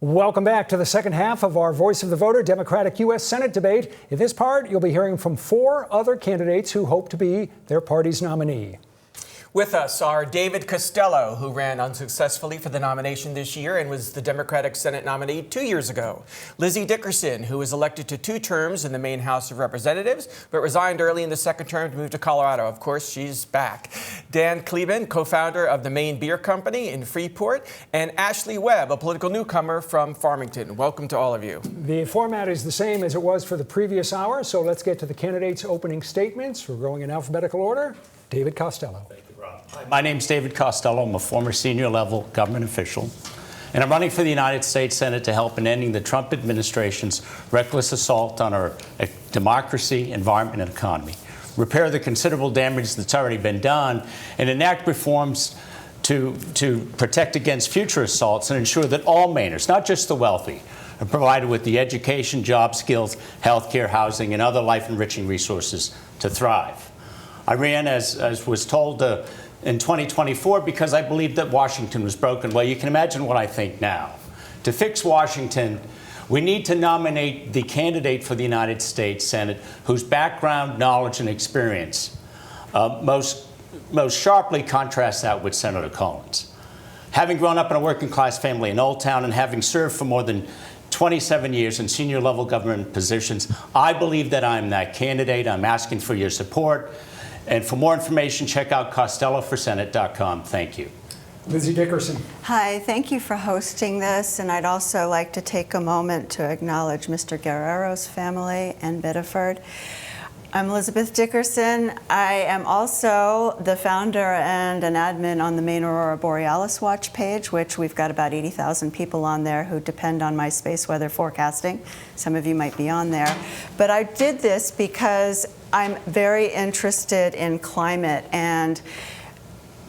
Welcome back to the second half of our Voice of the Voter Democratic U.S. Senate debate. In this part, you'll be hearing from 4 other candidates who hope to be their party's nominee. With us are David Costello, who ran unsuccessfully for the nomination this year and was the Democratic Senate nominee 2 years ago. Lizzie Dickerson, who was elected to 2 terms in the Maine House of Representatives, but resigned early in the second term to move to Colorado. Of course, she's back. Dan Kleban, co-founder of the Maine Beer Company in Freeport, and Ashley Webb, a political newcomer from Farmington. Welcome to all of you. The format is the same as it was for the previous hour, so let's get to the candidates' opening statements. We're going in alphabetical order. David Costello. Hi, my name's David Costello. I'm a former senior-level government official, and I'm running for the United States Senate to help in ending the Trump administration's reckless assault on our democracy, environment, and economy, repair the considerable damage that's already been done, and enact reforms to protect against future assaults and ensure that all Mainers, not just the wealthy, are provided with the education, job skills, health care, housing, and other life-enriching resources to thrive. I ran, as was told, in 2024 because I believed that Washington was broken. Well, you can imagine what I think now. To fix Washington, we need to nominate the candidate for the United States Senate whose background, knowledge, and experience most sharply contrasts that with Senator Collins. Having grown up in a working-class family in Old Town and having served for more than 27 years in senior-level government positions, I believe that I'm that candidate. I'm asking for your support. And for more information, check out CostelloForSenate.com. Thank you. Lizzie Dickerson. Hi, thank you for hosting this. And I'd also like to take a moment to acknowledge Mr. Guerrero's family in Biddeford. I'm Elizabeth Dickerson. I am also the founder and an admin on the Maine Aurora Borealis Watch page, which we've got about 80,000 people on there who depend on my space weather forecasting. Some of you might be on there. But I did this because I'm very interested in climate, and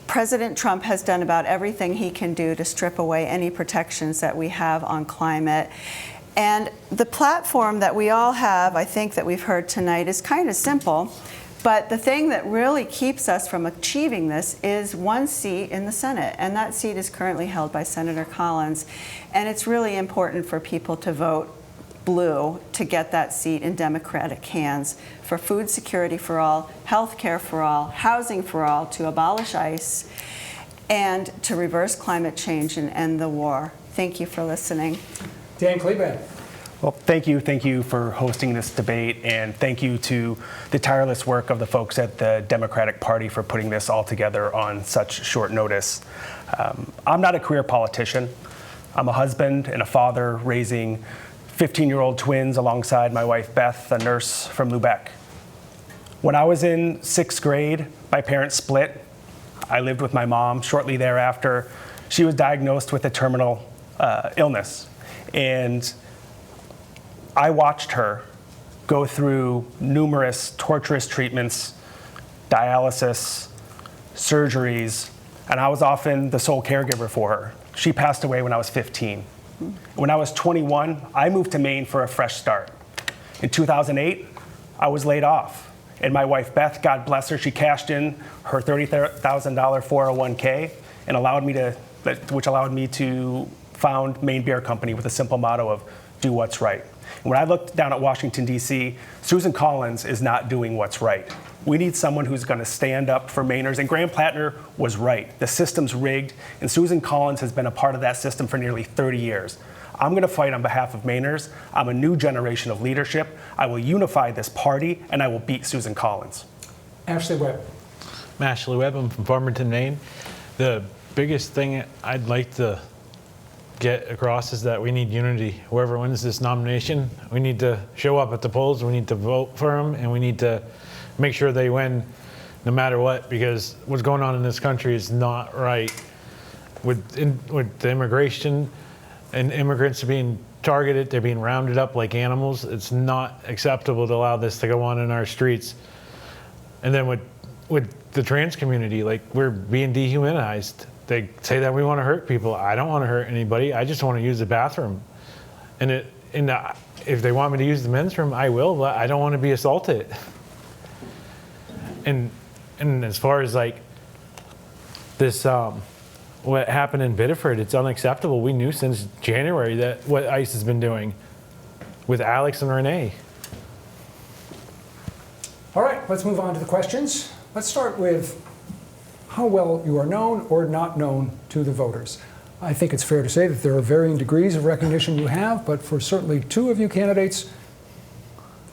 President Trump has done about everything he can do to strip away any protections that we have on climate. And the platform that we all have, I think that we've heard tonight, is kind of simple. But the thing that really keeps us from achieving this is one seat in the Senate. And that seat is currently held by Senator Collins. And it's really important for people to vote blue to get that seat in Democratic hands for food security for all, health care for all, housing for all, to abolish ICE, and to reverse climate change and end the war. Thank you for listening. Dan Kleban. Well, thank you for hosting this debate, and thank you to the tireless work of the folks at the Democratic Party for putting this all together on such short notice. I'm not a career politician. I'm a husband and a father raising 15-year-old twins alongside my wife Beth, a nurse from Lubec. When I was in 6th grade, my parents split. I lived with my mom. Shortly thereafter, she was diagnosed with a terminal illness. And I watched her go through numerous torturous treatments, dialysis, surgeries, and I was often the sole caregiver for her. She passed away when I was 15. When I was 21, I moved to Maine for a fresh start. In 2008, I was laid off. And my wife Beth, God bless her, she cashed in her $30,000 401k and which allowed me to found Maine Beer Company with a simple motto of do what's right. And when I looked down at Washington, D.C., Susan Collins is not doing what's right. We need someone who's going to stand up for Mainers. And Graham Platner was right. The system's rigged, and Susan Collins has been a part of that system for nearly 30 years. I'm going to fight on behalf of Mainers. I'm a new generation of leadership. I will unify this party, and I will beat Susan Collins. Ashley Webb. I'm Ashley Webb. I'm from Farmington, Maine. The biggest thing I'd like to get across is that we need unity. Whoever wins this nomination, we need to show up at the polls, we need to vote for them, and we need to make sure they win no matter what, because what's going on in this country is not right. With the immigration and immigrants being targeted, they're being rounded up like animals. It's not acceptable to allow this to go on in our streets. And then with the trans community, like, we're being dehumanized. They say that we want to hurt people. I don't want to hurt anybody. I just want to use the bathroom. And if they want me to use the men's room, I will, but I don't want to be assaulted. And as far as like this what happened in Biddeford, it's unacceptable. We knew since January that what ICE has been doing with Alex and Renee. All right, let's move on to the questions. Let's start with how well you are known or not known to the voters. I think it's fair to say that there are varying degrees of recognition you have, but for certainly two of you candidates,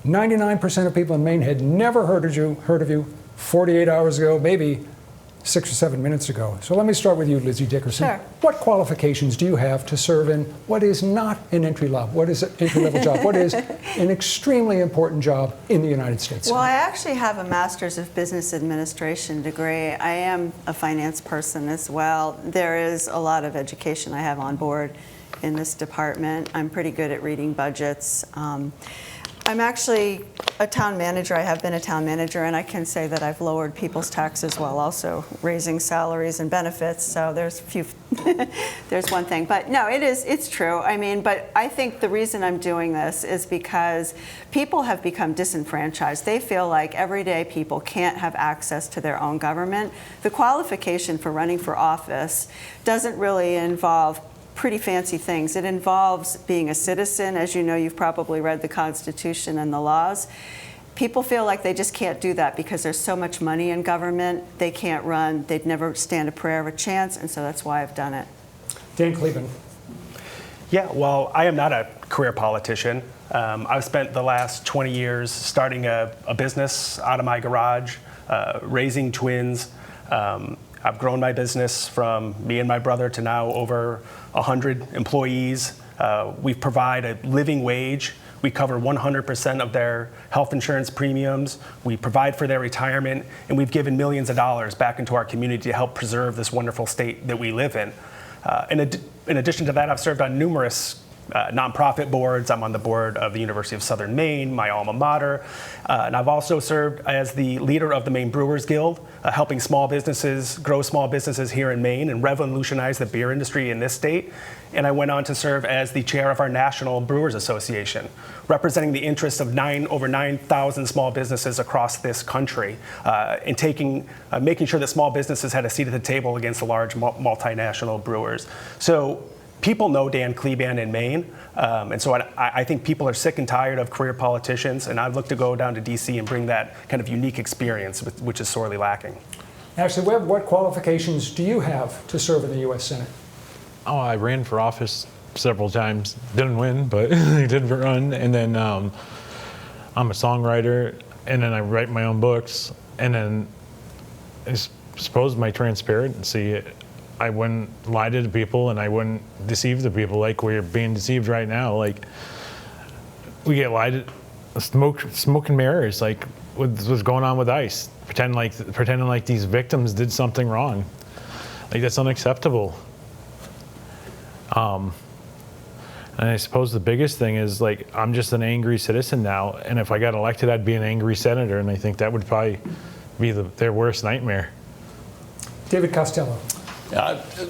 99% of people in Maine had never heard of you 48 hours ago, maybe 6 or 7 minutes ago. So let me start with you, Lizzie Dickerson. Sure. What qualifications do you have to serve in what is not an entry-level job? What is an extremely important job in the United States? Well, I actually have a Master's of Business Administration degree. I am a finance person as well. There is a lot of education I have on board in this department. I'm pretty good at reading budgets. I'm actually a town manager. I have been a town manager, and I can say that I've lowered people's taxes while also raising salaries and benefits. So there's there's one thing. But no, it's true. I mean, but I think the reason I'm doing this is because people have become disenfranchised. They feel like everyday people can't have access to their own government. The qualification for running for office doesn't really involve pretty fancy things. It involves being a citizen. As you know, you've probably read the Constitution and the laws. People feel like they just can't do that because there's so much money in government. They can't run. They'd never stand a prayer of a chance, and so that's why I've done it. Dan Kleban. Yeah, well, I am not a career politician. I've spent the last 20 years starting a business out of my garage, raising twins. I've grown my business from me and my brother to now over 100 employees. We provide a living wage. We cover 100% of their health insurance premiums. We provide for their retirement, and we've given millions of dollars back into our community to help preserve this wonderful state that we live in. In addition to that, I've served on numerous nonprofit boards. I'm on the board of the University of Southern Maine, my alma mater, and I've also served as the leader of the Maine Brewers Guild, helping small businesses grow small businesses here in Maine and revolutionize the beer industry in this state. And I went on to serve as the chair of our National Brewers Association, representing the interests of over 9,000 small businesses across this country, and making sure that small businesses had a seat at the table against the large multinational brewers. So people know Dan Kleban in Maine, and so I think people are sick and tired of career politicians, and I've looked to go down to D.C. and bring that kind of unique experience, which is sorely lacking. Ashley Webb, what qualifications do you have to serve in the U.S. Senate? Oh, I ran for office several times. Didn't win, but I did run. And then I'm a songwriter, and then I write my own books. And then I suppose my transparency, I wouldn't lie to the people, and I wouldn't deceive the people like we're being deceived right now. Like, we get lied to, smoke and mirrors, like what's going on with ICE, pretending like these victims did something wrong. Like, that's unacceptable. And I suppose the biggest thing is, like, I'm just an angry citizen now, and if I got elected, I'd be an angry senator, and I think that would probably be their worst nightmare. David Costello.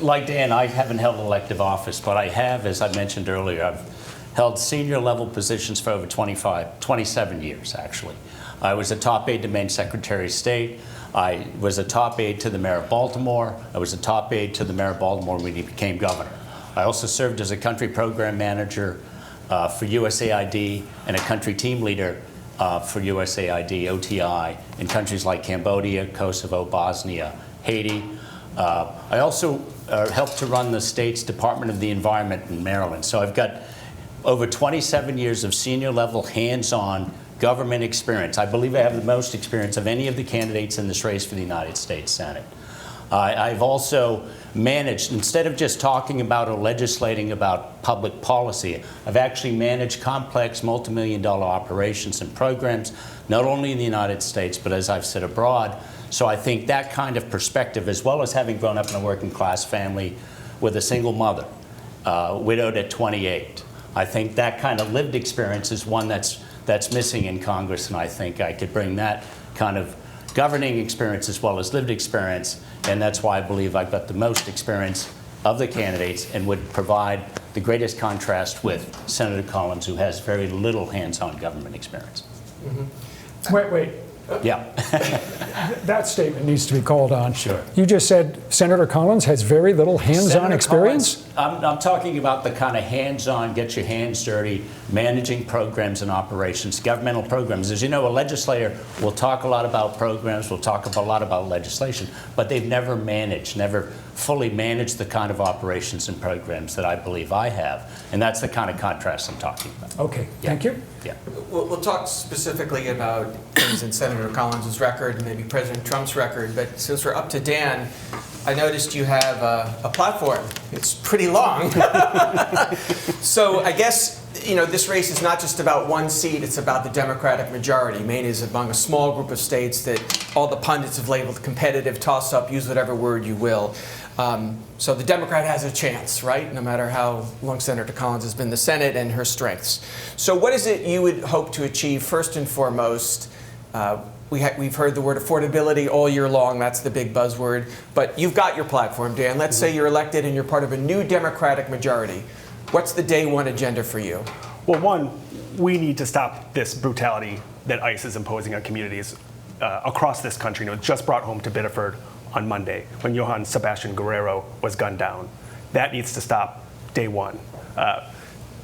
Like Dan, I haven't held elective office, but I have, as I mentioned earlier, I've held senior level positions for over 27 years, actually. I was a top aide to Maine Secretary of State. I was a top aide to the Mayor of Baltimore. I was a top aide to the Mayor of Baltimore when he became governor. I also served as a country program manager for USAID and a country team leader for USAID, OTI, in countries like Cambodia, Kosovo, Bosnia, Haiti. I also helped to run the state's Department of the Environment in Maryland. So I've got over 27 years of senior level hands-on government experience. I believe I have the most experience of any of the candidates in this race for the United States Senate. I've also managed, instead of just talking about or legislating about public policy, I've actually managed complex multi-million-dollar operations and programs, not only in the United States, but as I've said, abroad. So I think that kind of perspective, as well as having grown up in a working class family with a single mother, widowed at 28, I think that kind of lived experience is one that's missing in Congress, and I think I could bring that kind of governing experience as well as lived experience, and that's why I believe I've got the most experience of the candidates and would provide the greatest contrast with Senator Collins, who has very little hands-on government experience. Mm-hmm. Wait. Yeah. That statement needs to be called on. Sure. You just said Senator Collins has very little hands-on Senator experience? Collins, I'm talking about the kind of hands-on, get your hands dirty, managing programs and operations, governmental programs. As you know, a legislator will talk a lot about programs, will talk a lot about legislation, but they've never managed, never fully managed the kind of operations and programs that I believe I have. And that's the kind of contrast I'm talking about. Okay, thank you. Yeah. We'll talk specifically about things in Senator Collins' record and maybe President Trump's record, but since we're up to Dan, I noticed you have a platform. It's pretty long. So I guess, you know, this race is not just about one seat, it's about the Democratic majority. Maine is among a small group of states that all the pundits have labeled competitive, toss-up, use whatever word you will. So the Democrat has a chance, right? No matter how long Senator Collins has been in the Senate and her strengths. So what is it you would hope to achieve first and foremost? We've heard the word affordability all year long. That's the big buzzword. But you've got your platform, Dan. Let's say you're elected and you're part of a new Democratic majority. What's the day one agenda for you? Well, one, we need to stop this brutality that ICE is imposing on communities across this country. You know, it just brought home to Biddeford on Monday when Johann Sebastian Guerrero was gunned down. That needs to stop day one.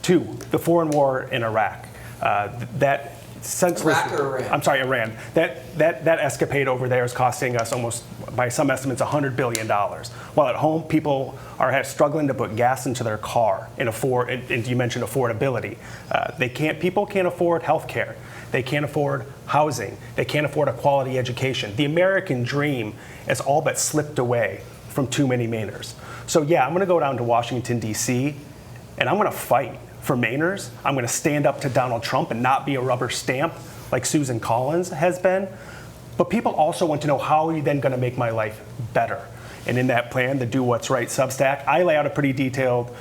Two, the foreign war in Iraq. That senseless, Iraq or Iran? I'm sorry, Iran. That escapade over there is costing us almost, by some estimates, $100 billion. While at home, people are struggling to put gas into their car and afford. And you mentioned affordability. People can't afford health care. They can't afford housing. They can't afford a quality education. The American dream has all but slipped away from too many Mainers. So yeah, I'm going to go down to Washington, D.C., and I'm going to fight for Mainers. I'm going to stand up to Donald Trump and not be a rubber stamp like Susan Collins has been. But people also want to know, how are you then going to make my life better? And in that plan, the Do What's Right Substack, I lay out a pretty detailed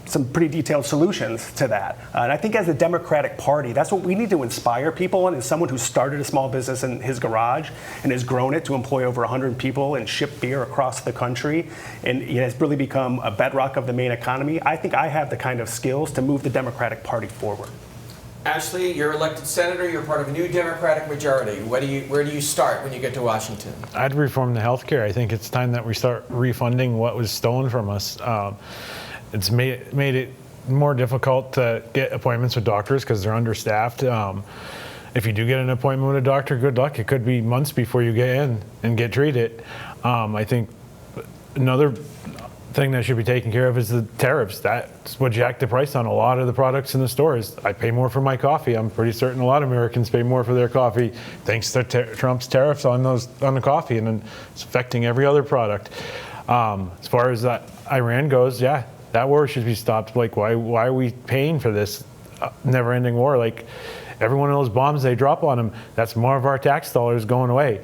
some pretty detailed solutions to that. And I think as a Democratic Party, that's what we need to inspire people on, is someone who started a small business in his garage and has grown it to employ over 100 people and ship beer across the country. And it has really become a bedrock of the Maine economy. I think I have the kind of skills to move the Democratic Party forward. Ashley, you're elected senator. You're part of a new Democratic majority. Where do you start when you get to Washington? I'd reform the health care. I think it's time that we start refunding what was stolen from us. It's made it more difficult to get appointments with doctors because they're understaffed. If you do get an appointment with a doctor, good luck. It could be months before you get in and get treated. I think another thing that should be taken care of is the tariffs. That's what jacked the price on a lot of the products in the stores. I pay more for my coffee. I'm pretty certain a lot of Americans pay more for their coffee thanks to Trump's tariffs on the coffee, and then it's affecting every other product. As far as Iran goes, yeah, that war should be stopped. Like, why are we paying for this never-ending war? Like, every one of those bombs they drop on them, that's more of our tax dollars going away.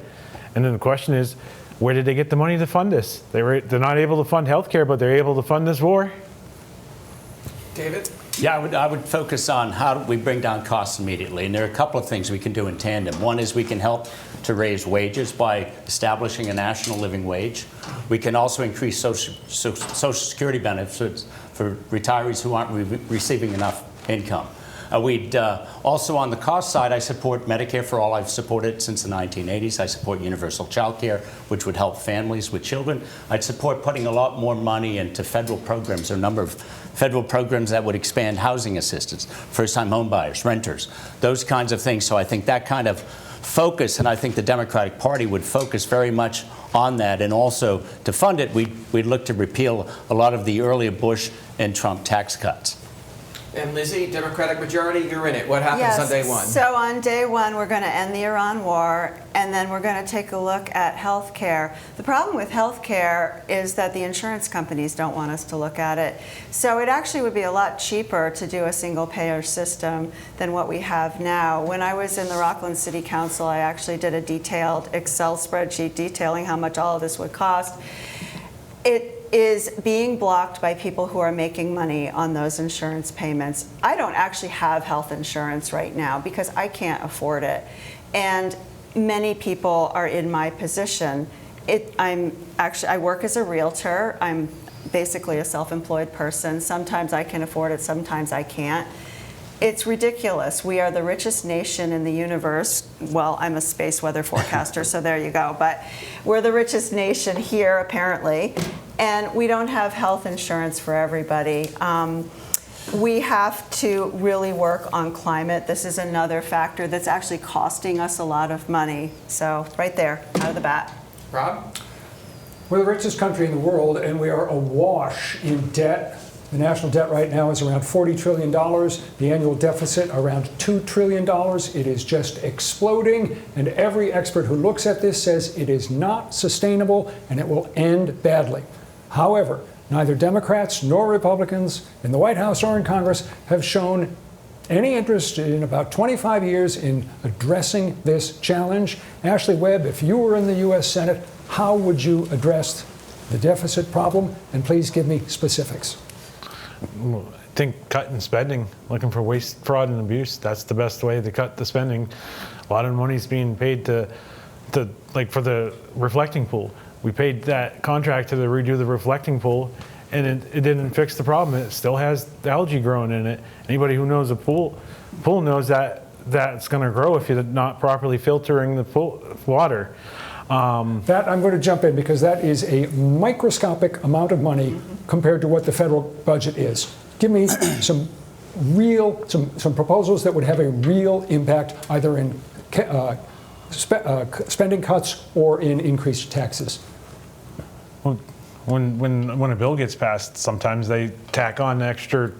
And then the question is, where did they get the money to fund this? They're not able to fund healthcare, but they're able to fund this war. David? Yeah, I would focus on how do we bring down costs immediately. And there are a couple of things we can do in tandem. One is we can help to raise wages by establishing a national living wage. We can also increase Social Security benefits for retirees who aren't receiving enough income. We'd also, on the cost side, I support Medicare for All. I've supported it since the 1980s. I support universal child care, which would help families with children. I'd support putting a lot more money into federal programs. There are a number of federal programs that would expand housing assistance, first-time home buyers, renters, those kinds of things. So I think that kind of focus, and I think the Democratic Party would focus very much on that. And also, to fund it, we'd look to repeal a lot of the earlier Bush and Trump tax cuts. And Lizzie, Democratic majority, you're in it. What happens on day one? So on day one, we're going to end the Iran war, and then we're going to take a look at health care. The problem with health care is that the insurance companies don't want us to look at it. So it actually would be a lot cheaper to do a single-payer system than what we have now. When I was in the Rockland City Council, I actually did a detailed Excel spreadsheet detailing how much all of this would cost. It is being blocked by people who are making money on those insurance payments. I don't actually have health insurance right now because I can't afford it. And many people are in my position. I work as a realtor. I'm basically a self-employed person. Sometimes I can afford it, sometimes I can't. It's ridiculous. We are the richest nation in the universe. Well, I'm a space weather forecaster, so there you go. But we're the richest nation here, apparently, and we don't have health insurance for everybody. We have to really work on climate. This is another factor that's actually costing us a lot of money. So right there, out of the bat. Rob? We're the richest country in the world, and we are awash in debt. The national debt right now is around $40 trillion. The annual deficit around $2 trillion. It is just exploding, and every expert who looks at this says it is not sustainable and it will end badly. However, neither Democrats nor Republicans in the White House or in Congress have shown any interest in about 25 years in addressing this challenge. Ashley Webb, if you were in the U.S. Senate, how would you address the deficit problem? And please give me specifics. I think cutting spending, looking for waste, fraud, and abuse. That's the best way to cut the spending. A lot of money's being paid to like for the reflecting pool. We paid that contractor to redo the reflecting pool, and it didn't fix the problem. It still has algae growing in it. Anybody who knows a pool knows that that's going to grow if you're not properly filtering the pool water. That I'm going to jump in because that is a microscopic amount of money compared to what the federal budget is. Give me some proposals that would have a real impact either in spending cuts or in increased taxes. Well, when a bill gets passed, sometimes they tack on extra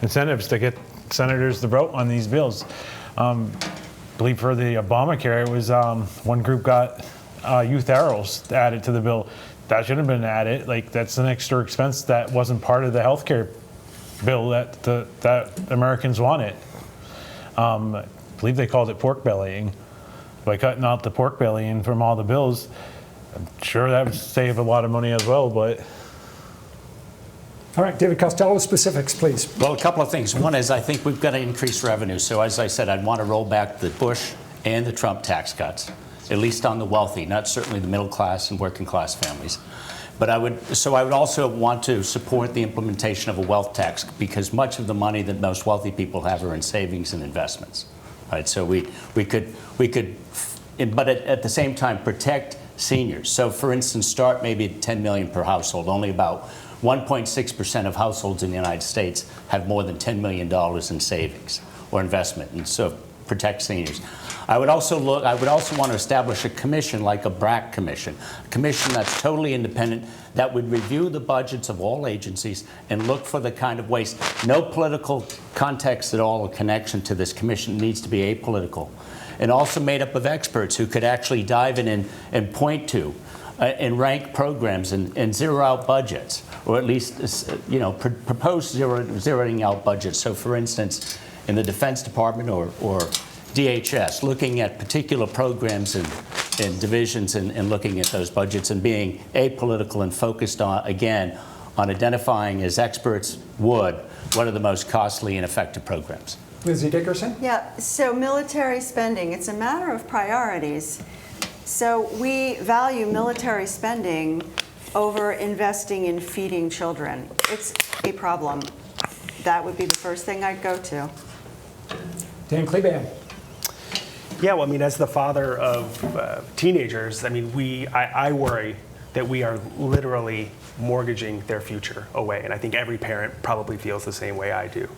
incentives to get senators to vote on these bills. I believe for the Obamacare, it was one group got youth arrows added to the bill. That shouldn't have been added. Like, that's an extra expense that wasn't part of the health care bill that Americans wanted. I believe they called it pork bellying. By cutting out the pork bellying from all the bills, I'm sure that would save a lot of money as well, but. All right, David Costello, specifics, please. Well, a couple of things. One is I think we've got to increase revenue. So as I said, I'd want to roll back the Bush and the Trump tax cuts, at least on the wealthy, not certainly the middle class and working class families. But I would also want to support the implementation of a wealth tax because much of the money that most wealthy people have are in savings and investments. Right? So we could, but at the same time, protect seniors. So for instance, start maybe at $10 million per household. Only about 1.6% of households in the United States have more than $10 million in savings or investment, and so protect seniors. I would also want to establish a commission like a BRAC commission, a commission that's totally independent, that would review the budgets of all agencies and look for the kind of waste. No political context at all or connection to this commission. It needs to be apolitical. And also made up of experts who could actually dive in and point to and rank programs and zero out budgets, or at least propose zeroing out budgets. So for instance, in the Defense Department or DHS, looking at particular programs and divisions and looking at those budgets and being apolitical and focused on, again, on identifying, as experts would, what are the most costly and effective programs. Lizzie Dickerson? Yeah, so military spending, it's a matter of priorities. So we value military spending over investing in feeding children. It's a problem. That would be the first thing I'd go to. Dan Kleban. Yeah, well, I mean, as the father of teenagers, I mean, I worry that we are literally mortgaging their future away. And I think every parent probably feels the same way I do.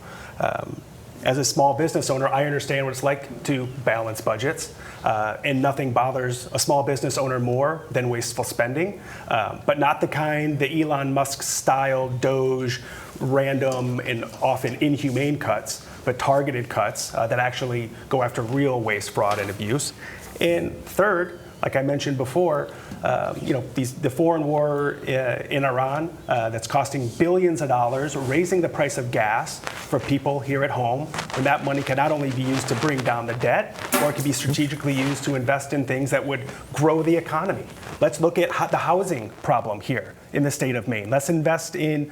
As a small business owner, I understand what it's like to balance budgets, and nothing bothers a small business owner more than wasteful spending, but not the kind, the Elon Musk style, Doge, random and often inhumane cuts, but targeted cuts that actually go after real waste, fraud, and abuse. And third, like I mentioned before, the foreign war in Iran that's costing billions of dollars, raising the price of gas for people here at home, when that money can not only be used to bring down the debt, or it can be strategically used to invest in things that would grow the economy. Let's look at the housing problem here in the state of Maine. Let's invest in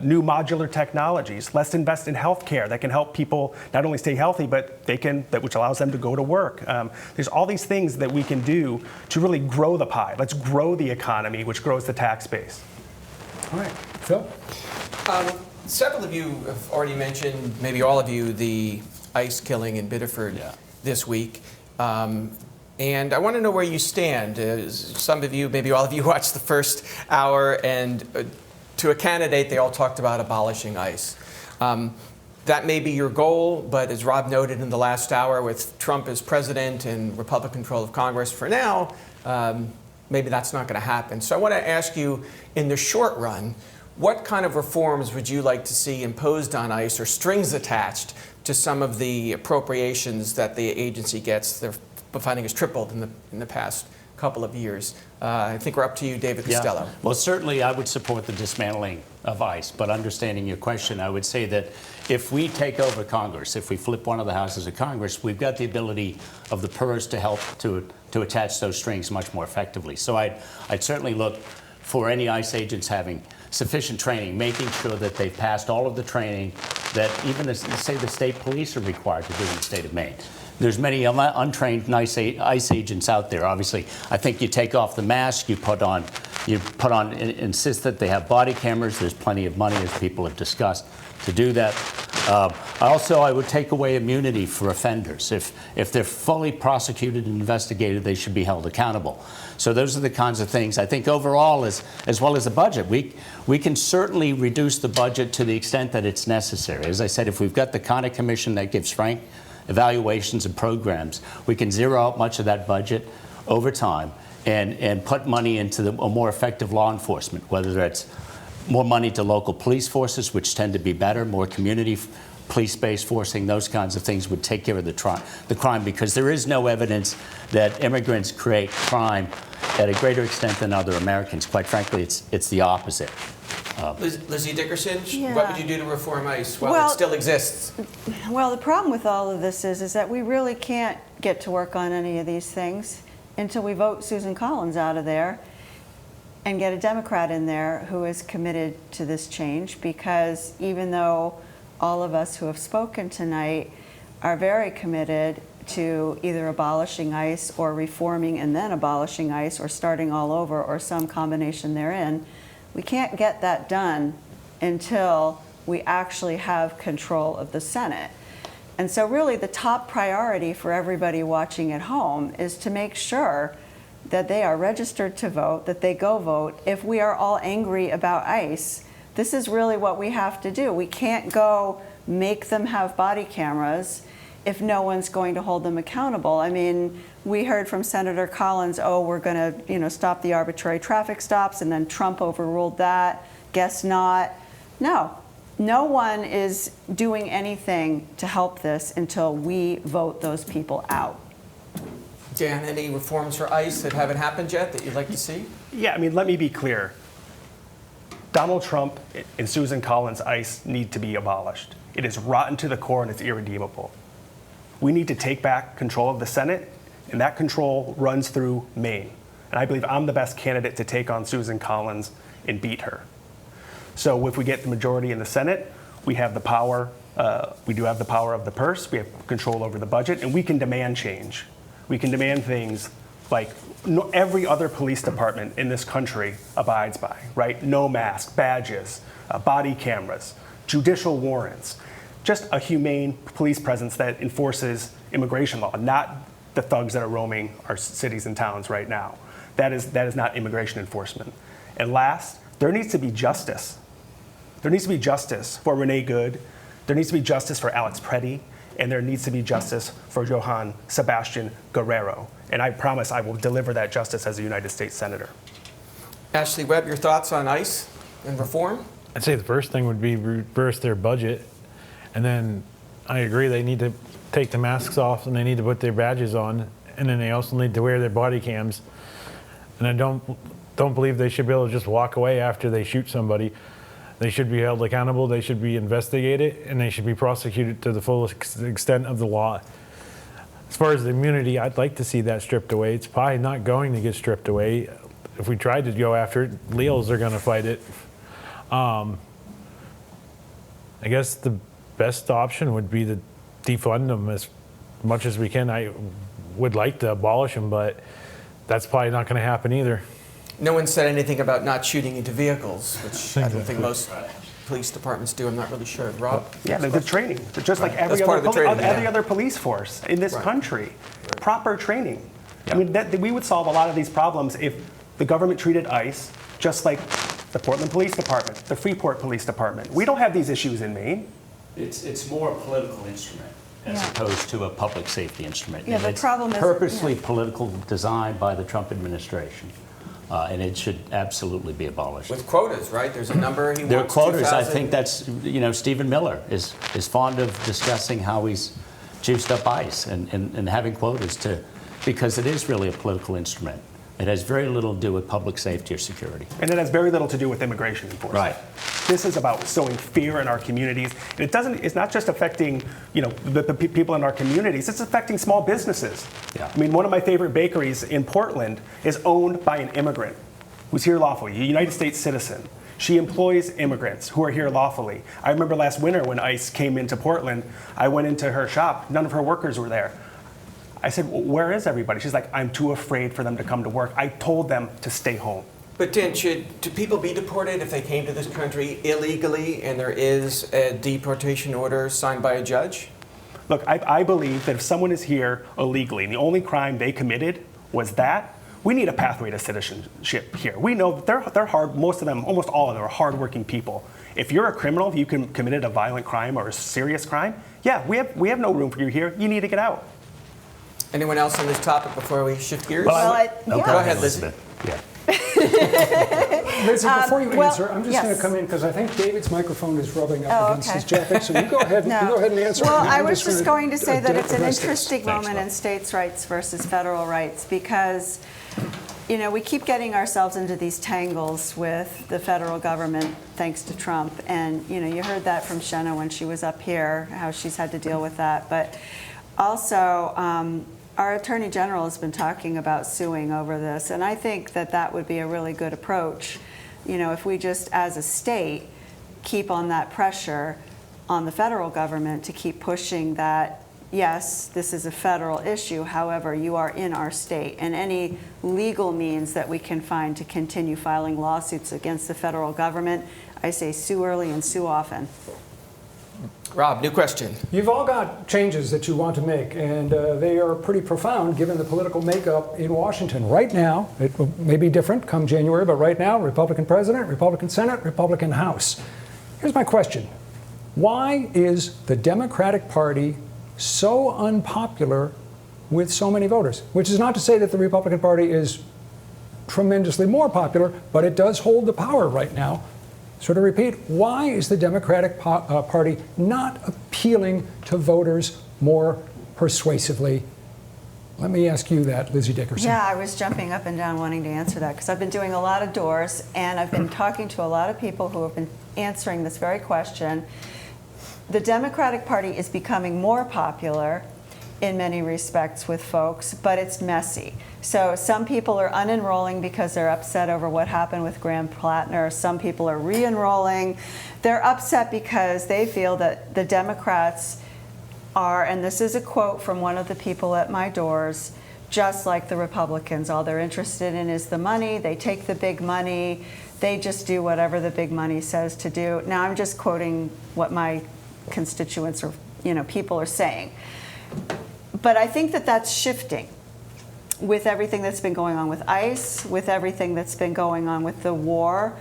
new modular technologies. Let's invest in healthcare that can help people not only stay healthy, but which allows them to go to work. There's all these things that we can do to really grow the pie. Let's grow the economy, which grows the tax base. All right, Phil? Several of you have already mentioned, maybe all of you, the ICE killing in Biddeford this week. And I want to know where you stand. Some of you, maybe all of you, watched the first hour, and to a candidate, they all talked about abolishing ICE. That may be your goal, but as Rob noted in the last hour, with Trump as president and Republican control of Congress for now, maybe that's not going to happen. So I want to ask you, in the short run, what kind of reforms would you like to see imposed on ICE, or strings attached to some of the appropriations that the agency gets? Their funding has tripled in the past couple of years. I think we're up to you, David Costello. Yeah. Well, certainly I would support the dismantling of ICE, but understanding your question, I would say that if we take over Congress, if we flip one of the houses of Congress, we've got the ability of the PERS to help to attach those strings much more effectively. So I'd certainly look for any ICE agents having sufficient training, making sure that they've passed all of the training that even, say, the state police are required to do in the state of Maine. There's many untrained ICE agents out there. Obviously, I think you take off the mask, you put on, insist that they have body cameras. There's plenty of money, as people have discussed, to do that. Also, I would take away immunity for offenders. If they're fully prosecuted and investigated, they should be held accountable. So those are the kinds of things. I think overall, as well as the budget, we can certainly reduce the budget to the extent that it's necessary. As I said, if we've got the kind of commission that gives frank evaluations and programs, we can zero out much of that budget over time and put money into a more effective law enforcement, whether that's more money to local police forces, which tend to be better, more community police-based forcing, those kinds of things would take care of the crime, because there is no evidence that immigrants create crime at a greater extent than other Americans. Quite frankly, it's the opposite. Lizzie Dickerson, Yeah. what would you do to reform ICE while it still exists? Well, the problem with all of this is that we really can't get to work on any of these things until we vote Susan Collins out of there and get a Democrat in there who is committed to this change, because even though all of us who have spoken tonight are very committed to either abolishing ICE or reforming and then abolishing ICE or starting all over or some combination therein, we can't get that done until we actually have control of the Senate. And so really the top priority for everybody watching at home is to make sure that they are registered to vote, that they go vote. If we are all angry about ICE, this is really what we have to do. We can't go make them have body cameras if no one's going to hold them accountable. I mean, we heard from Senator Collins, oh, we're going to, stop the arbitrary traffic stops, and then Trump overruled that. Guess not. No one is doing anything to help this until we vote those people out. Dan, any reforms for ICE that haven't happened yet that you'd like to see? Yeah, I mean, let me be clear. Donald Trump and Susan Collins' ICE need to be abolished. It is rotten to the core and it's irredeemable. We need to take back control of the Senate, and that control runs through Maine. And I believe I'm the best candidate to take on Susan Collins and beat her. So if we get the majority in the Senate, we have the power, we do have the power of the purse, we have control over the budget, and we can demand change. We can demand things like every other police department in this country abides by, right? No mask, badges, body cameras, judicial warrants, just a humane police presence that enforces immigration law, not the thugs that are roaming our cities and towns right now. That is not immigration enforcement. And last, there needs to be justice. There needs to be justice for Renee Good. There needs to be justice for Alex Preddy. And there needs to be justice for Johann Sebastian Guerrero. And I promise I will deliver that justice as a United States Senator. Ashley Webb, your thoughts on ICE and reform? I'd say the first thing would be reverse their budget. And then I agree they need to take the masks off and they need to put their badges on. And then they also need to wear their body cams. And I don't believe they should be able to just walk away after they shoot somebody. They should be held accountable, they should be investigated, and they should be prosecuted to the fullest extent of the law. As far as the immunity, I'd like to see that stripped away. It's probably not going to get stripped away. If we tried to go after it, Leals are going to fight it. I guess the best option would be to defund them as much as we can. I would like to abolish them, but that's probably not going to happen either. No one said anything about not shooting into vehicles, which I don't think most police departments do? I'm not really sure. Rob? Yeah, the training. They're just like That's part of the training, every yeah. other police force in this Right. country. Proper training. I mean, we would solve a lot of these problems if the government treated ICE just like the Portland Police Department, the Freeport Police Department. We don't have these issues in Maine. It's more a political instrument as Yeah. opposed to a public safety instrument. Yeah, And the it's problem is- purposely political design by the Trump administration, and it should absolutely be abolished. With quotas, right? There's a number he There are wants. quotas. I 2,000. think that's, Stephen Miller is fond of discussing how he's juiced up ICE and having quotas because it is really a political instrument. It has very little to do with public safety or security. And it has very little to do with immigration enforcement. Right. This is about sowing fear in our communities. And it's not just affecting, the people in our communities, it's affecting small businesses. Yeah. I mean, one of my favorite bakeries in Portland is owned by an immigrant who's here lawfully, a United States citizen. She employs immigrants who are here lawfully. I remember last winter when ICE came into Portland, I went into her shop, none of her workers were there. I said, well, where is everybody? She's like, I'm too afraid for them to come to work. I told them to stay home. But Dan, should people be deported if they came to this country illegally and there is a deportation order signed by a judge? Look, I believe that if someone is here illegally and the only crime they committed was that, we need a pathway to citizenship here. We know that they're hard, most of them, almost all of them are hardworking people. If you're a criminal, if you committed a violent crime or a serious crime, yeah, we have no room for you here. You need to get out. Anyone else on this topic before we shift gears? yeah. Go ahead, Lizzie. Yeah. Lizzie, before you well, answer, I'm just yes. going to come in because I think David's microphone is rubbing up against okay. his jacket. So you go ahead. No. You go ahead and answer. Well, and I I'm was just going to say that it's an address this. interesting Thanks, moment Bob. in states' rights versus federal rights because, we keep getting ourselves into these tangles with the federal government thanks to Trump. And, you heard that from Shenna when she was up here, how she's had to deal with that. But also, our Attorney General has been talking about suing over this, and I think that would be a really good approach. If we just, as a state, keep on that pressure on the federal government to keep pushing that, yes, this is a federal issue, however, you are in our state, and any legal means that we can find to continue filing lawsuits against the federal government, I say sue early and sue often. Rob, new question. You've all got changes that you want to make, and they are pretty profound given the political makeup in Washington. Right now, it may be different come January, but right now, Republican president, Republican Senate, Republican House. Here's my question. Why is the Democratic Party so unpopular with so many voters? Which is not to say that the Republican Party is tremendously more popular, but it does hold the power right now. So to repeat, why is the Democratic Party not appealing to voters more persuasively? Let me ask you that, Lizzie Dickerson. Yeah, I was jumping up and down wanting to answer that because I've been doing a lot of doors and I've been talking to a lot of people who have been answering this very question. The Democratic Party is becoming more popular in many respects with folks, but it's messy. So some people are unenrolling because they're upset over what happened with Graham Platner. Some people are re-enrolling. They're upset because they feel that the Democrats are, and this is a quote from one of the people at my doors, just like the Republicans. All they're interested in is the money. They take the big money. They just do whatever the big money says to do. Now I'm just quoting what my constituents or people are saying. But I think that's shifting with everything that's been going on with ICE, with everything that's been going on with the war.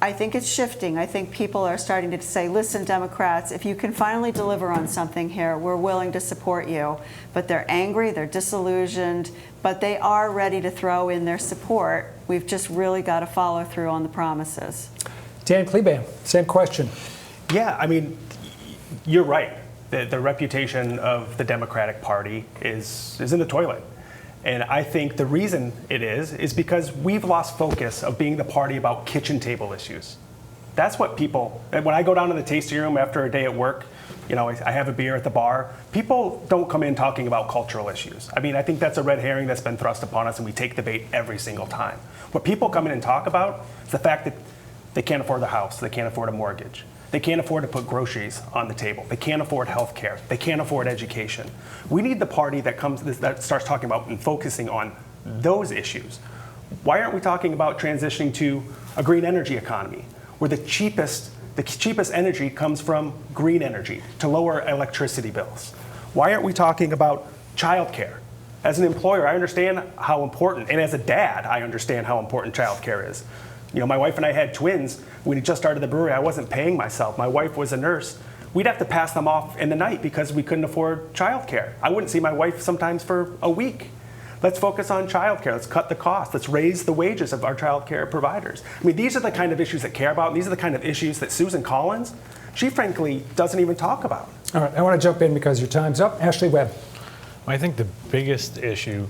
I think it's shifting. I think people are starting to say, listen, Democrats, if you can finally deliver on something here, we're willing to support you. But they're angry, they're disillusioned, but they are ready to throw in their support. We've just really got to follow through on the promises. Dan Kleban, same question. Yeah, I mean, you're right. The reputation of the Democratic Party is in the toilet. And I think the reason it is because we've lost focus of being the party about kitchen table issues. That's what people, when I go down to the tasting room after a day at work, I have a beer at the bar, people don't come in talking about cultural issues. I mean, I think that's a red herring that's been thrust upon us and we take the bait every single time. What people come in and talk about is the fact that they can't afford the house, they can't afford a mortgage. They can't afford to put groceries on the table. They can't afford health care. They can't afford education. We need the party that starts talking about and focusing on those issues. Why aren't we talking about transitioning to a green energy economy where the cheapest the cheapest energy comes from green energy to lower electricity bills. Why aren't we talking about childcare? As an employer, I understand how important, and as a dad, I understand how important childcare is. You know, my wife and I had twins. When we just started the brewery, I wasn't paying myself. My wife was a nurse. We'd have to pass them off in the night because we couldn't afford childcare. I wouldn't see my wife sometimes for a week. Let's focus on childcare. Let's cut the cost. Let's raise the wages of our childcare providers. I mean, these are the kind of issues that care about, and these are the kind of issues that Susan Collins, she frankly doesn't even talk about. All right, I want to jump in because your time's up. Ashley Webb. I think the biggest issue,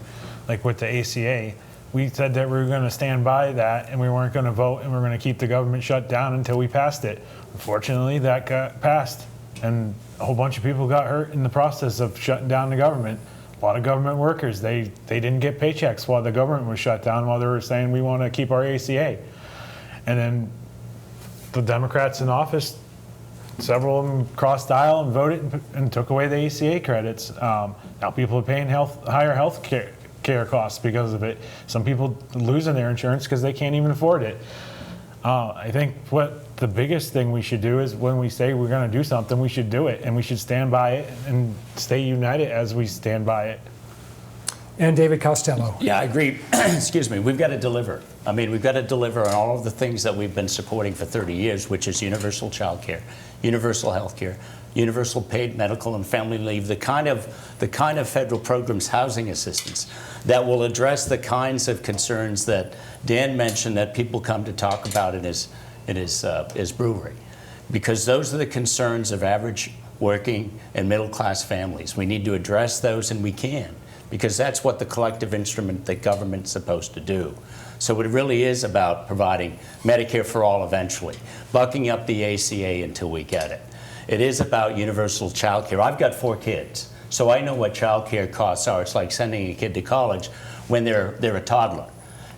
like with the ACA, we said that we were going to stand by that and we weren't going to vote and we were going to keep the government shut down until we passed it. Unfortunately, that got passed and a whole bunch of people got hurt in the process of shutting down the government. A lot of government workers, they didn't get paychecks while the government was shut down, while they were saying we want to keep our ACA. And then the Democrats in office, several of them crossed the aisle and voted and took away the ACA credits. Now people are paying higher health care costs because of it. Some people losing their insurance because they can't even afford it. I think what the biggest thing we should do is when we say we're going to do something, we should do it, and we should stand by it and stay united as we stand by it. And David Costello. Yeah, I agree. Excuse me. We've got to deliver. I mean, we've got to deliver on all of the things that we've been supporting for 30 years, which is universal child care, universal health care, universal paid medical and family leave, the kind of federal programs, housing assistance, that will address the kinds of concerns that Dan mentioned that people come to talk about in his brewery. Because those are the concerns of average working and middle class families. We need to address those, and we can, because that's what the collective instrument that government's supposed to do. So it really is about providing Medicare for all eventually, bucking up the ACA until we get it. It is about universal child care. I've got 4 kids, so I know what child care costs are. It's like sending a kid to college when they're a toddler.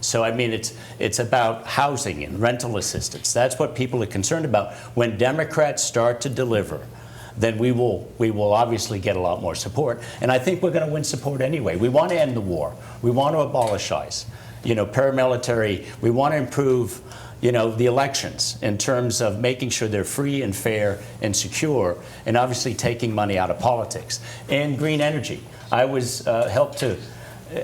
So I mean, it's about housing and rental assistance. That's what people are concerned about. When Democrats start to deliver, then we will obviously get a lot more support. And I think we're going to win support anyway. We want to end the war. We want to abolish ICE. You know, paramilitary. We want to improve, you know, the elections in terms of making sure they're free and fair and secure, and obviously taking money out of politics. And green energy. I was helped to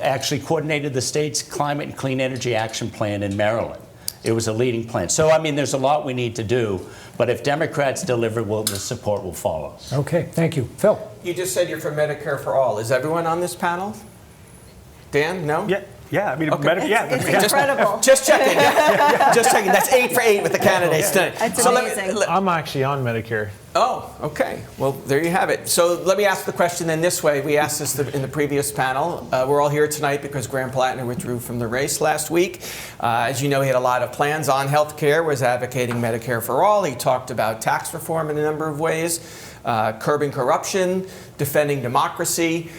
actually coordinated the state's climate and clean energy action plan in Maryland. It was a leading plan. So, I mean, there's a lot we need to do, but if Democrats deliver, the support will follow. Okay, thank you. Phil. You just said you're for Medicare for all. Is everyone on this panel? Dan, no? Yeah. I mean, Okay. It's incredible. Just checking. Just checking. That's 8 for 8 with the candidates tonight. That's amazing. I'm actually on Medicare. Oh, okay. Well, there you have it. So let me ask the question then this way. We asked this in the previous panel. We're all here tonight because Graham Platner withdrew from the race last week. As you know, he had a lot of plans on health care, was advocating Medicare for all. He talked about tax reform in a number of ways, curbing corruption, defending democracy.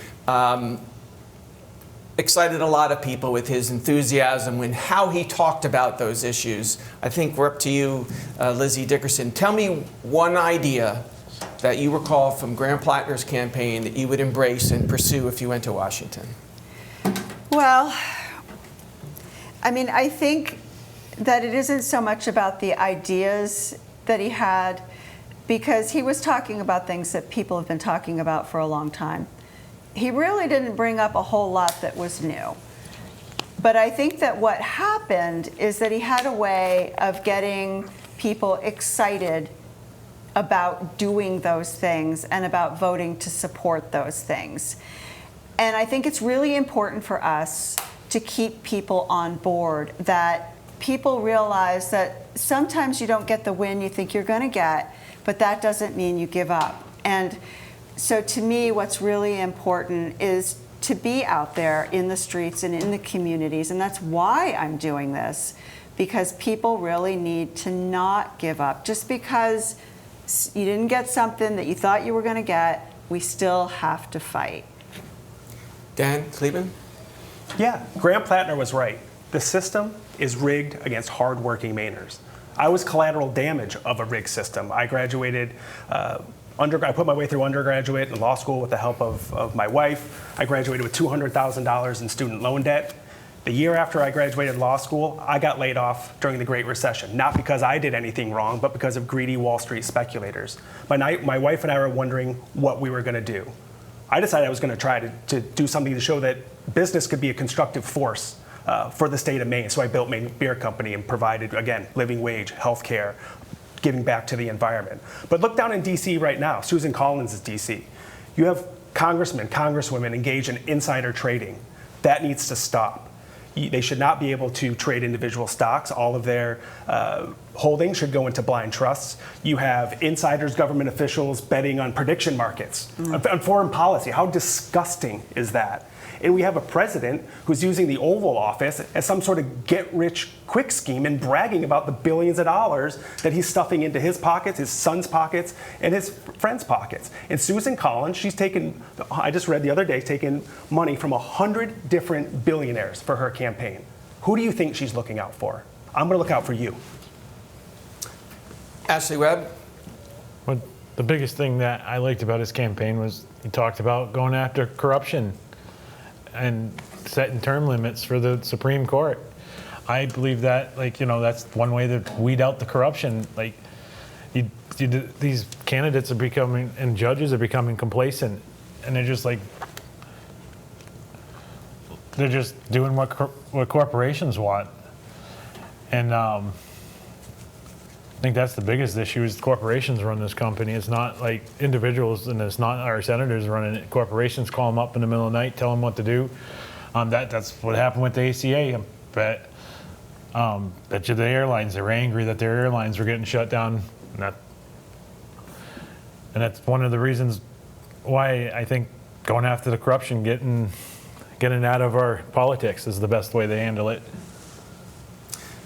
Excited a lot of people with his enthusiasm and how he talked about those issues. I think we're up to you, Lizzie Dickerson. Tell me one idea that you recall from Graham Platner's campaign that you would embrace and pursue if you went to Washington. Well, I mean, I think that it isn't so much about the ideas that he had, because he was talking about things that people have been talking about for a long time. He really didn't bring up a whole lot that was new. But I think that what happened is that he had a way of getting people excited about doing those things and about voting to support those things. And I think it's really important for us to keep people on board, that people realize that sometimes you don't get the win you think you're going to get, but that doesn't mean you give up. And so to me, what's really important is to be out there in the streets and in the communities, and that's why I'm doing this, because people really need to not give up. Just because you didn't get something that you thought you were going to get, we still have to fight. Dan, Kleban? Yeah, Graham Platner was right. The system is rigged against hardworking Mainers. I was collateral damage of a rigged system. I graduated I put my way through undergraduate and law school with the help of my wife. I graduated with $200,000 in student loan debt. The year after I graduated law school, I got laid off during the Great Recession, not because I did anything wrong, but because of greedy Wall Street speculators. My wife and I were wondering what we were going to do. I decided I was going to try to do something to show that business could be a constructive force for the state of Maine. So I built Maine Beer Company and provided, again, living wage, health care, giving back to the environment. But look down in D.C. right now. Susan Collins is D.C. You have congressmen, congresswomen engaged in insider trading. That needs to stop. They should not be able to trade individual stocks. All of their holdings should go into blind trusts. You have insiders, government officials betting on prediction markets, on foreign policy. How disgusting is that? And we have a president who's using the Oval Office as some sort of get-rich-quick scheme and bragging about the billions of dollars that he's stuffing into his pockets, his son's pockets, and his friends' pockets. And Susan Collins, she's taken, I just read the other day, taken money from 100 different billionaires for her campaign. Who do you think she's looking out for? I'm going to look out for you. Ashley Webb? Well, the biggest thing that I liked about his campaign was he talked about going after corruption and setting term limits for the Supreme Court. I believe that, that's one way to weed out the corruption. These candidates are becoming, and judges are becoming complacent, and they're just doing what corporations want. And I think that's the biggest issue is corporations run this company. It's not like individuals, and it's not our senators running it. Corporations call them up in the middle of the night, tell them what to do. That's what happened with the ACA. Bet you the airlines, they were angry that their airlines were getting shut down. And that's one of the reasons why I think going after the corruption, getting out of our politics is the best way they handle it.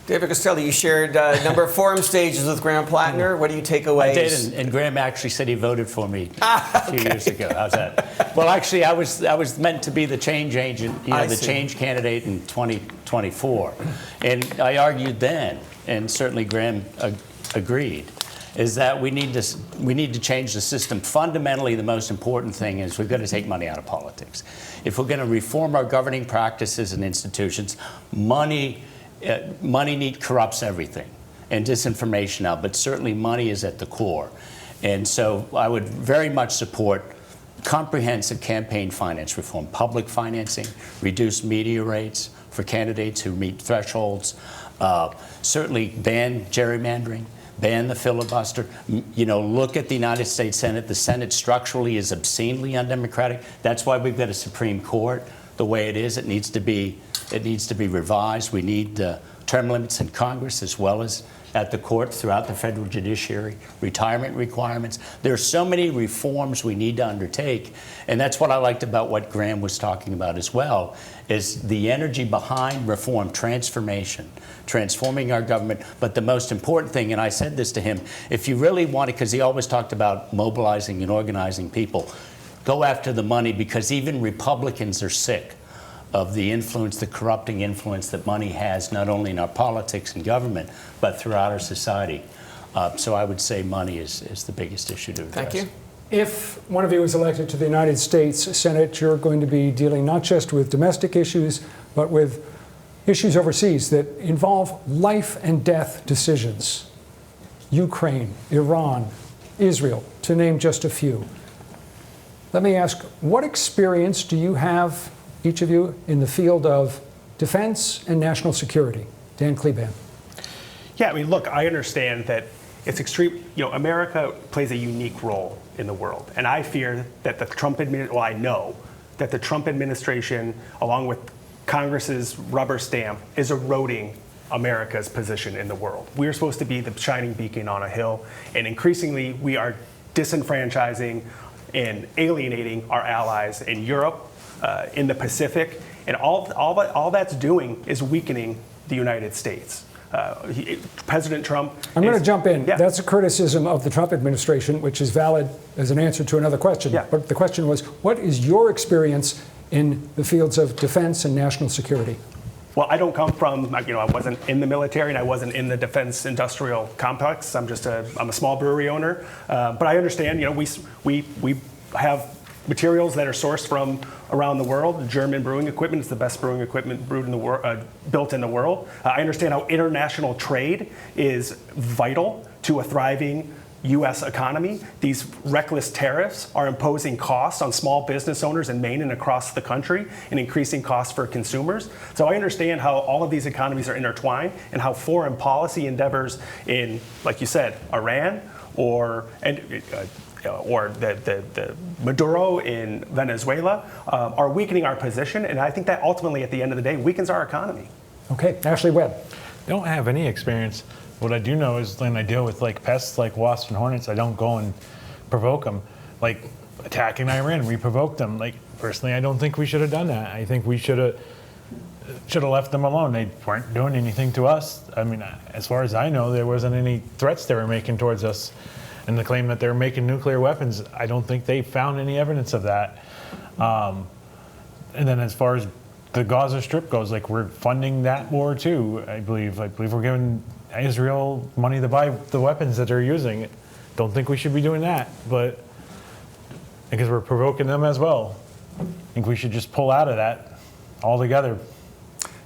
David Costello, you shared a number of forum stages with Graham Platner. What do you take away? I did, and Graham actually said he voted for me a few years ago. How's that? Well, actually, I was meant to be the change agent, the change candidate in 2024. And I argued then, and certainly Graham agreed, is that we need to change the system. Fundamentally, the most important thing is we've got to take money out of politics. If we're going to reform our governing practices and institutions, money corrupts everything, and disinformation now, but certainly money is at the core. And so I would very much support comprehensive campaign finance reform, public financing, reduced media rates for candidates who meet thresholds, certainly ban gerrymandering, ban the filibuster. Look at the United States Senate. The Senate structurally is obscenely undemocratic. That's why we've got a Supreme Court the way it is. It needs to be revised. We need term limits in Congress as well as at the court throughout the federal judiciary, retirement requirements. There are so many reforms we need to undertake, and that's what I liked about what Graham was talking about as well, is the energy behind reform, transformation, transforming our government. But the most important thing, and I said this to him, if you really want it, because he always talked about mobilizing and organizing people, go after the money, because even Republicans are sick of the influence, the corrupting influence that money has, not only in our politics and government, but throughout our society. So I would say money is the biggest issue to address. Thank you. If one of you is elected to the United States Senate, you're going to be dealing not just with domestic issues, but with issues overseas that involve life and death decisions. Ukraine, Iran, Israel, to name just a few. Let me ask, what experience do you have, each of you, in the field of defense and national security? Dan Kleban. Yeah, look, I understand that it's extreme. America plays a unique role in the world, and I fear that I know that the Trump administration, along with Congress's rubber stamp, is eroding America's position in the world. We're supposed to be the shining beacon on a hill, and increasingly we are disenfranchising and alienating our allies in Europe, in the Pacific, and all that's doing is weakening the United States. President Trump. I'm going to jump in. Yeah. That's a criticism of the Trump administration, which is valid as an answer to another question. Yeah. But the question was, what is your experience in the fields of defense and national security? Well, I don't come from, I wasn't in the military and I wasn't in the defense industrial complex. I'm a small brewery owner. But I understand, we have materials that are sourced from around the world. German brewing equipment is the best brewing equipment brewed in the built in the world. I understand how international trade is vital to a thriving U.S. economy. These reckless tariffs are imposing costs on small business owners in Maine and across the country and increasing costs for consumers. So I understand how all of these economies are intertwined and how foreign policy endeavors in, like you said, Iran or the Maduro in Venezuela are weakening our position. And I think that ultimately, at the end of the day, weakens our economy. Okay, Ashley Webb. I don't have any experience. What I do know is when I deal with like pests like wasps and hornets, I don't go and provoke them. Like attacking Iran, we provoked them. Like personally, I don't think we should have done that. I think we should have left them alone. They weren't doing anything to us. I mean, as far as I know, there wasn't any threats they were making towards us. And the claim that they were making nuclear weapons, I don't think they found any evidence of that. And then as far as the Gaza Strip goes, like we're funding that war too. I believe we're giving Israel money to buy the weapons that they're using. Don't think we should be doing that, but because we're provoking them as well. I think we should just pull out of that altogether.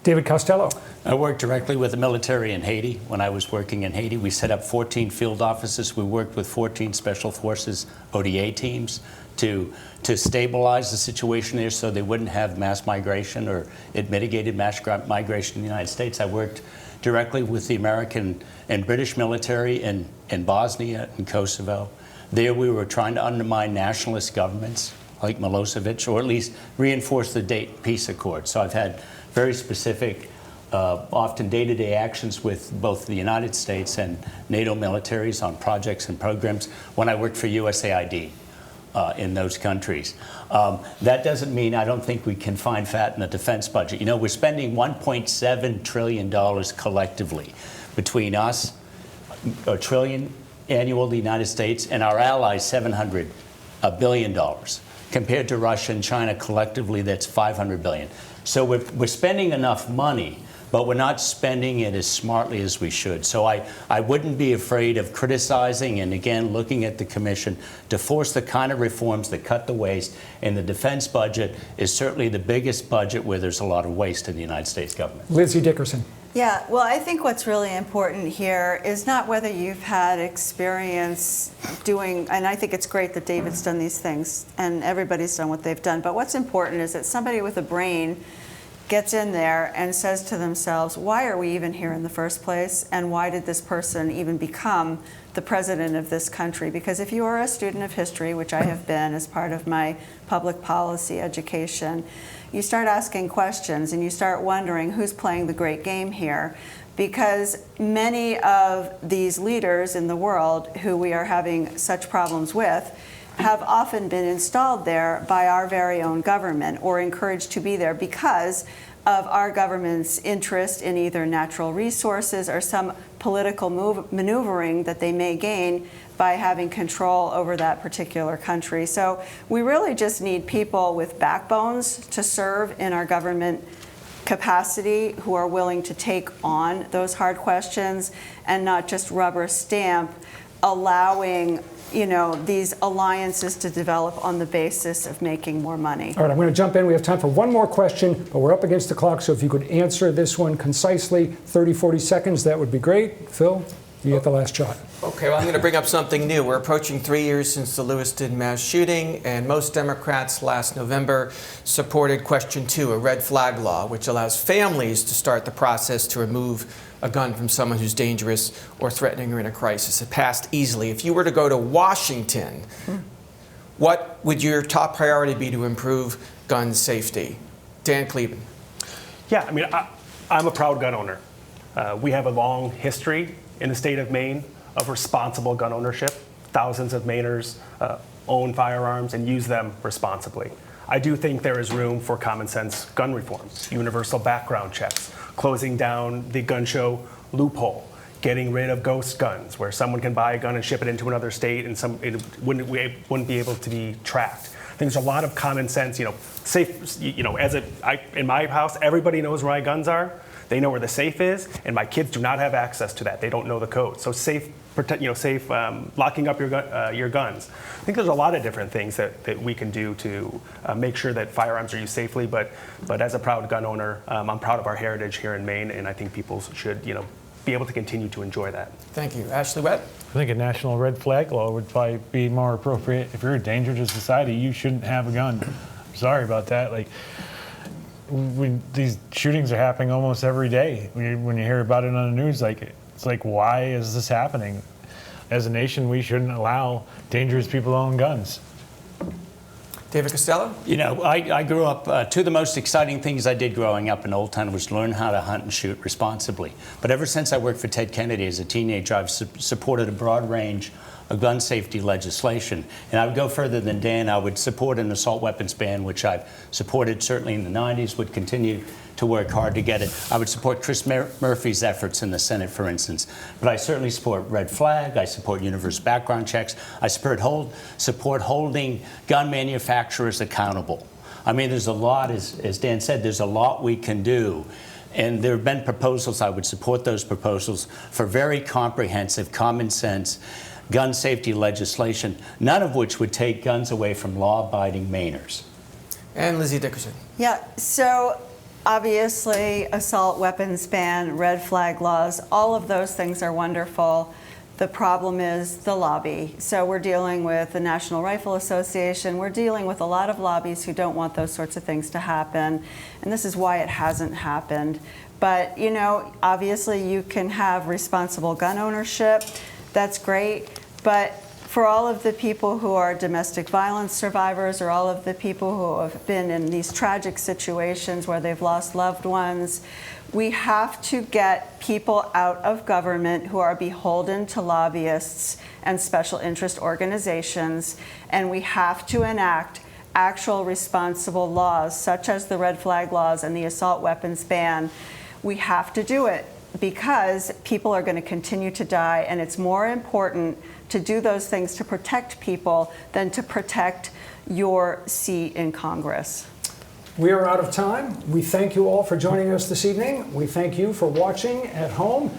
David Costello. I worked directly with the military in Haiti. When I was working in Haiti, we set up 14 field offices. We worked with 14 Special Forces ODA teams to stabilize the situation there so they wouldn't have mass migration, or it mitigated mass migration in the United States. I worked directly with the American and British military in Bosnia and Kosovo. There we were trying to undermine nationalist governments like Milosevic, or at least reinforce the Dayton Peace Accord. So I've had very specific, often day-to-day actions with both the United States and NATO militaries on projects and programs when I worked for USAID in those countries. That doesn't mean I don't think we can find fat in the defense budget. You know, we're spending $1.7 trillion collectively between us, $1 trillion annual, the United States, and our allies, $700 billion. Compared to Russia and China collectively, that's $500 billion. So we're spending enough money, but we're not spending it as smartly as we should. So I wouldn't be afraid of criticizing and, again, looking at the commission to force the kind of reforms that cut the waste. And the defense budget is certainly the biggest budget where there's a lot of waste in the United States government. Lizzie Dickerson. Yeah, well, I think what's really important here is not whether you've had experience doing, and I think it's great that David's done these things and everybody's done what they've done, but what's important is that somebody with a brain gets in there and says to themselves, why are we even here in the first place? And why did this person even become the president of this country? Because if you are a student of history, which I have been as part of my public policy education, you start asking questions and you start wondering who's playing the great game here. Because many of these leaders in the world who we are having such problems with have often been installed there by our very own government, or encouraged to be there because of our government's interest in either natural resources or some political maneuvering that they may gain by having control over that particular country. So we really just need people with backbones to serve in our government capacity, who are willing to take on those hard questions and not just rubber stamp allowing these alliances to develop on the basis of making more money. All right, I'm going to jump in. We have time for one more question, but we're up against the clock, so if you could answer this one concisely, 30, 40 seconds, that would be great. Phil, you get the last shot. Okay, well, I'm going to bring up something new. We're approaching 3 years since the Lewiston mass shooting, and most Democrats last November supported Question 2, a red flag law, which allows families to start the process to remove a gun from someone who's dangerous or threatening or in a crisis. It passed easily. If you were to go to Washington, what would your top priority be to improve gun safety? Dan Kleban. Yeah, I mean, I'm a proud gun owner. We have a long history in the state of Maine of responsible gun ownership. Thousands of Mainers own firearms and use them responsibly. I do think there is room for common sense gun reforms, universal background checks, closing down the gun show loophole, getting rid of ghost guns, where someone can buy a gun and ship it into another state and it wouldn't be able to be tracked. I think there's a lot of common sense, safe, in my house, everybody knows where my guns are. They know where the safe is, and my kids do not have access to that. They don't know the code. So safe locking up your guns. I think there's a lot of different things that we can do to make sure that firearms are used safely. But as a proud gun owner, I'm proud of our heritage here in Maine, and I think people should be able to continue to enjoy that. Thank you. Ashley Webb? I think a national red flag law would probably be more appropriate. If you're a danger to society, you shouldn't have a gun. I'm sorry about that. Like, these shootings are happening almost every day. When you hear about it on the news, it's like, why is this happening? As a nation, we shouldn't allow dangerous people to own guns. David Costello? I grew up, two of the most exciting things I did growing up in Old Town was learn how to hunt and shoot responsibly. But ever since I worked for Ted Kennedy as a teenager, I've supported a broad range of gun safety legislation. And I would go further than Dan. I would support an assault weapons ban, which I've supported certainly in the 90s, would continue to work hard to get it. I would support Chris Murphy's efforts in the Senate, for instance. But I certainly support red flag. I support universal background checks. I support holding gun manufacturers accountable. I mean, there's a lot, as Dan said, there's a lot we can do. And there have been proposals. I would support those proposals for very comprehensive, common sense gun safety legislation, none of which would take guns away from law-abiding Mainers. And Lizzie Dickerson. Yeah, so obviously assault weapons ban, red flag laws, all of those things are wonderful. The problem is the lobby. So we're dealing with the National Rifle Association. We're dealing with a lot of lobbies who don't want those sorts of things to happen. And this is why it hasn't happened. But, obviously you can have responsible gun ownership. That's great. But for all of the people who are domestic violence survivors or all of the people who have been in these tragic situations where they've lost loved ones, we have to get people out of government who are beholden to lobbyists and special interest organizations, and we have to enact actual responsible laws, such as the red flag laws and the assault weapons ban. We have to do it because people are going to continue to die, and it's more important to do those things to protect people than to protect your seat in Congress. We are out of time. We thank you all for joining us this evening. We thank you for watching at home.